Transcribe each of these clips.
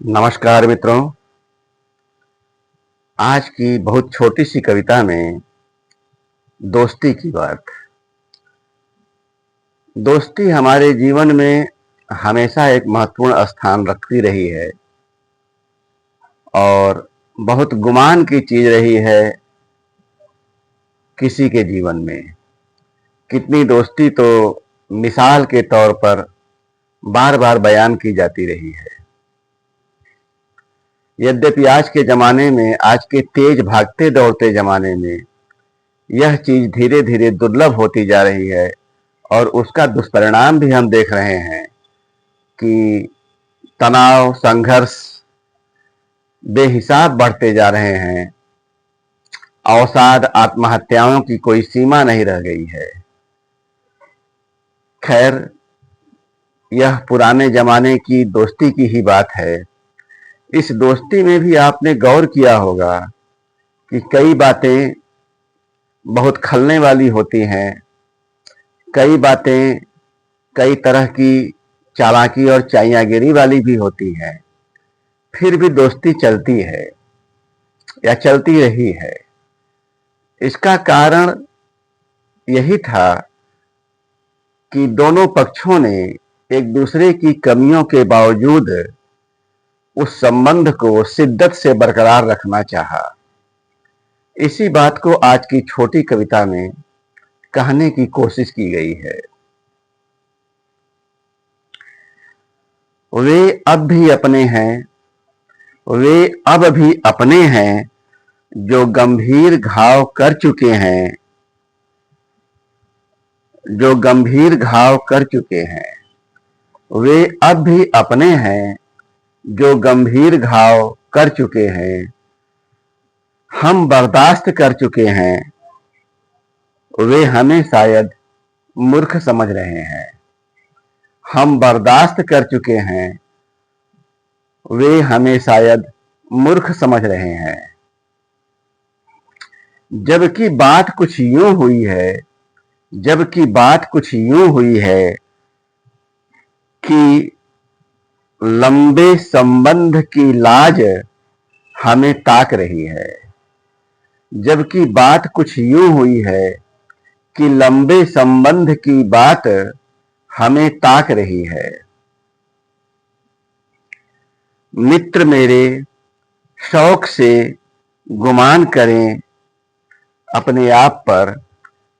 नमस्कार मित्रों। आज की बहुत छोटी सी कविता में दोस्ती की बात। दोस्ती हमारे जीवन में हमेशा एक महत्वपूर्ण स्थान रखती रही है और बहुत गुमान की चीज रही है किसी के जीवन में। कितनी दोस्ती तो मिसाल के तौर पर बार बार बयान की जाती रही है। यद्यपि आज के जमाने में, आज के तेज भागते दौड़ते जमाने में यह चीज धीरे धीरे दुर्लभ होती जा रही है और उसका दुष्परिणाम भी हम देख रहे हैं कि तनाव, संघर्ष बेहिसाब बढ़ते जा रहे हैं। अवसाद, आत्महत्याओं की कोई सीमा नहीं रह गई है। खैर, यह पुराने जमाने की दोस्ती की ही बात है। इस दोस्ती में भी आपने गौर किया होगा कि कई बातें बहुत खलने वाली होती हैं, कई बातें कई तरह की चालाकी और चाइयागिरी वाली भी होती हैं, फिर भी दोस्ती चलती है या चलती रही है। इसका कारण यही था कि दोनों पक्षों ने एक दूसरे की कमियों के बावजूद उस संबंध को शिद्दत से बरकरार रखना चाहा। इसी बात को आज की छोटी कविता में कहने की कोशिश की गई है। वे अब भी अपने हैं, वे अब भी अपने हैं, जो गंभीर घाव कर चुके हैं, जो गंभीर घाव कर चुके हैं। वे अब भी अपने हैं, जो गंभीर घाव कर चुके हैं। हम बर्दाश्त कर चुके हैं, वे हमें शायद मूर्ख समझ रहे हैं। हम बर्दाश्त कर चुके हैं, वे हमें शायद मूर्ख समझ रहे हैं। जबकि बात कुछ यूं हुई है, जबकि बात कुछ यूं हुई है कि लंबे संबंध की लाज हमें ताक रही है। जबकि बात कुछ यूं हुई है कि लंबे संबंध की बात हमें ताक रही है। मित्र मेरे शौक से गुमान करें अपने आप पर,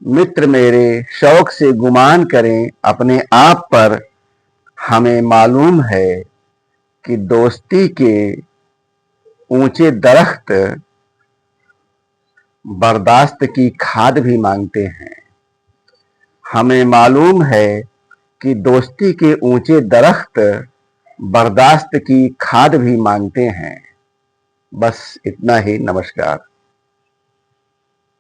मित्र मेरे शौक से गुमान करें अपने आप पर। हमें मालूम है कि दोस्ती के ऊंचे दरख्त बर्दाश्त की खाद भी मांगते हैं। हमें मालूम है कि दोस्ती के ऊंचे दरख्त बर्दाश्त की खाद भी मांगते हैं। बस इतना ही। नमस्कार।